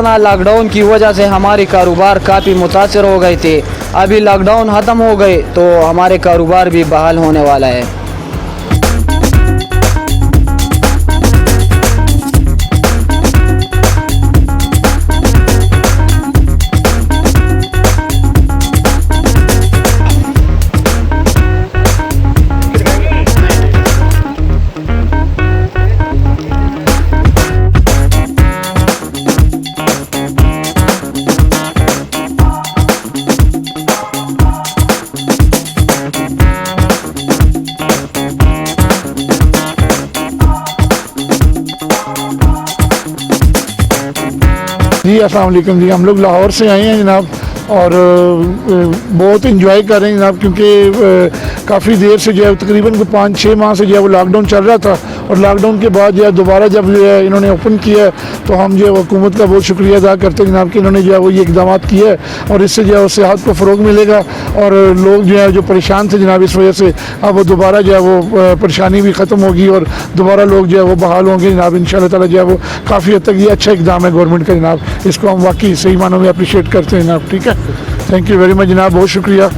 Corona lockdown की वजह से हमारे कारोबार काफ़ी मुतासर हो गए थे। अभी लॉकडाउन ख़त्म हो गए तो हमारे कारोबार भी बहाल होने वाला है। जी अस्सलाम वालेकुम जी, हम लोग लाहौर से आए हैं जनाब और बहुत इंजॉय कर रहे हैं जनाब, क्योंकि काफ़ी देर से जो है तकरीबन 5-6 माह से जो है वो लॉकडाउन चल रहा था और लॉकडाउन के बाद जो है दोबारा जब जो है इन्होंने ओपन किया है तो हम जो है हुकूमत का बहुत शुक्रिया अदा करते हैं जनाब कि इन्होंने जो है वो ये इकदाम किया है और इससे जो है सेहत को फ़रोग मिलेगा और लोग जो है जो परेशान थे जनाब इस वजह से अब वो दोबारा जो है वो परेशानी भी ख़त्म होगी और दोबारा लोग जो है वो बहाल होंगे जनाब इंशाअल्लाह ताला। जो है वो काफ़ी हद तक ये अच्छा इकदाम है गवर्नमेंट का जनाब, इसको हम वाकई सही मानों में अप्रिशिएट करते हैं जनाब। ठीक है, थैंक यू वेरी मच जनाब, बहुत शुक्रिया।